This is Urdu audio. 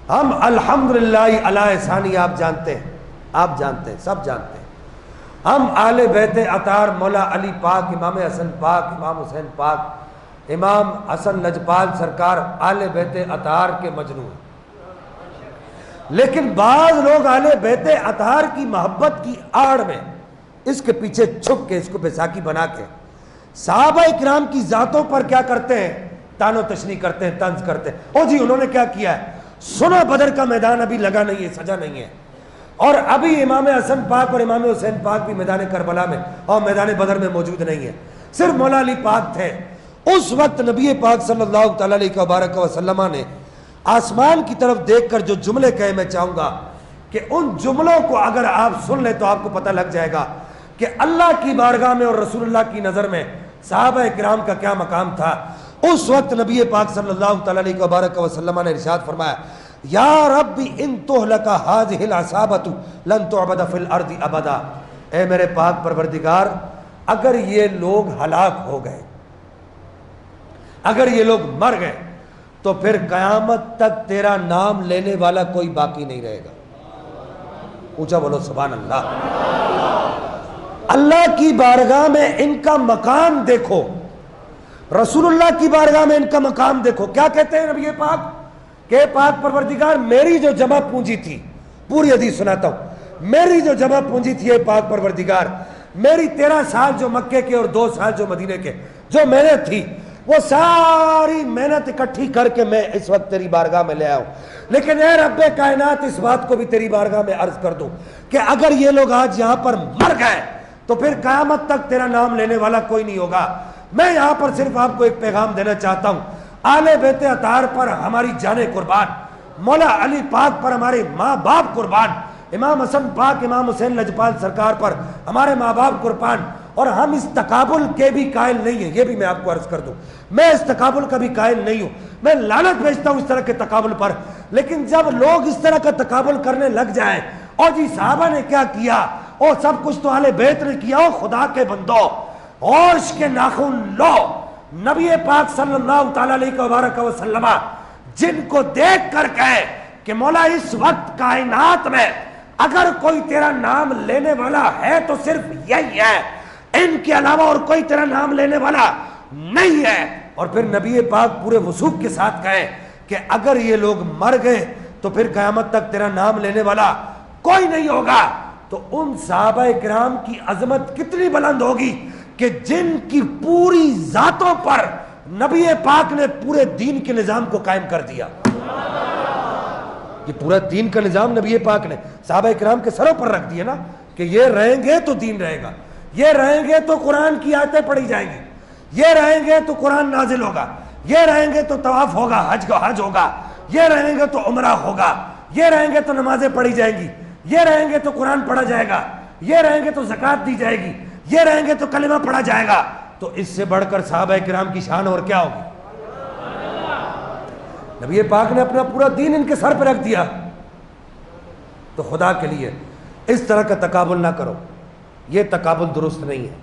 ہم الحمدللہ علی احسانی آپ جانتے ہیں، سب جانتے ہیں۔ ہم اہل بیت اطہار مولا علی پاک، امام حسن پاک، امام حسین پاک، امام حسن لجپال سرکار اہل بیت اطہار کے مجنو ہیں۔ لیکن بعض لوگ اہل بیت اطہار کی محبت کی آڑ میں اس کے پیچھے چھپ کے، اس کو بیساکھی بنا کے صحابہ کرام کی ذاتوں پر کیا کرتے ہیں؟ تان و تشنیع کرتے ہیں، طنز کرتے ہیں۔ او جی انہوں نے کیا کیا ہے؟ سنو بدر کا میدان ابھی لگا نہیں ہے، سجا نہیں ہے، اور ابھی امام حسن پاک اور امام حسین پاک بھی میدان کربلا میں اور میدان بدر میں موجود نہیں ہے، صرف مولا علی پاک تھے۔ اس وقت نبی پاک صلی اللہ تعالیٰ علیہ وبارک وسلم نے آسمان کی طرف دیکھ کر جو جملے کہے، میں چاہوں گا کہ ان جملوں کو اگر آپ سن لیں تو آپ کو پتہ لگ جائے گا کہ اللہ کی بارگاہ میں اور رسول اللہ کی نظر میں صحابہ کرام کا کیا مقام تھا۔ اس وقت نبی پاک صلی اللہ تعالیٰ علیہ وبارک وسلم نے ارشاد فرمایا، یا رب ان تہلک ہذہ العصابۃ لن تعبد فی الارض ابدا، اے میرے پاک پروردگار اگر یہ لوگ ہلاک ہو گئے، اگر یہ لوگ مر گئے تو پھر قیامت تک تیرا نام لینے والا کوئی باقی نہیں رہے گا۔ اونچا بولو سبحان اللہ۔ اللہ کی بارگاہ میں ان کا مقام دیکھو، رسول اللہ کی بارگاہ میں ان کا مقام دیکھو۔ کیا کہتے ہیں نبی پاک کہ پاک پروردگار میری جو جمع پونجی تھی، پوری حدیث سناتا ہوں، میری جو جمع پونجی تھی اے پاک پروردگار، میری 13 سال جو مکے کے اور 2 سال جو مدینے کے جو محنت تھی، وہ ساری محنت اکٹھی کر کے میں اس وقت تیری بارگاہ میں لے آیا ہوں۔ لیکن اے رب کائنات اس بات کو بھی تیری بارگاہ میں عرض کر دوں کہ اگر یہ لوگ آج یہاں پر مر گئے تو پھر قیامت تک تیرا نام لینے والا کوئی نہیں ہوگا۔ میں یہاں پر صرف آپ کو ایک پیغام دینا چاہتا ہوں، آل بیت اطہار پر ہماری جانیں قربان، مولا علی پاک پر ہمارے ماں باپ قربان، امام حسن پاک امام حسین لجپال سرکار پر ہمارے ماں باپ قربان، اور ہم اس تقابل کے بھی قائل نہیں ہیں۔ یہ بھی میں آپ کو عرض کر دوں، میں اس تقابل کا بھی قائل نہیں ہوں، میں لعنت بھیجتا ہوں اس طرح کے تقابل پر۔ لیکن جب لوگ اس طرح کا تقابل کرنے لگ جائیں، اور جی صحابہ نے کیا کیا، اور سب کچھ تو اہل بیت نے کیا، اور خدا کے بندو عرش کے ناخن لو، نبی پاک صلی اللہ تعالیٰ علیہ وبارک وسلم جن کو دیکھ کر کہے کہ مولا اس وقت کائنات میں اگر کوئی تیرا نام لینے والا ہے تو صرف یہی ہے، ان کے علاوہ اور کوئی تیرا نام لینے والا نہیں ہے، اور پھر نبی پاک پورے وثوق کے ساتھ کہے کہ اگر یہ لوگ مر گئے تو پھر قیامت تک تیرا نام لینے والا کوئی نہیں ہوگا، تو ان صحابہ کرام کی عظمت کتنی بلند ہوگی کہ جن کی پوری ذاتوں پر نبی پاک نے پورے دین کے نظام کو قائم کر دیا۔ یہ پورا دین کا نظام نبی پاک نے صحابہ کرام کے سروں پر رکھ دیا نا، کہ یہ رہیں گے تو دین رہے گا، یہ رہیں گے تو قرآن کی آیتیں پڑھی جائیں گی، یہ رہیں گے تو قرآن نازل ہوگا، یہ رہیں گے تو طواف ہوگا، حج ہوگا، یہ رہیں گے تو عمرہ ہوگا، یہ رہیں گے تو نمازیں پڑھی جائیں گی، یہ رہیں گے تو قرآن پڑھا جائے گا، یہ رہیں گے تو زکوٰۃ دی جائے گی، یہ رہیں گے تو کلمہ پڑھا جائے گا۔ تو اس سے بڑھ کر صحابہ کرام کی شان اور کیا ہوگی؟ نبی پاک نے اپنا پورا دین ان کے سر پہ رکھ دیا۔ تو خدا کے لیے اس طرح کا تقابل نہ کرو، یہ تقابل درست نہیں ہے۔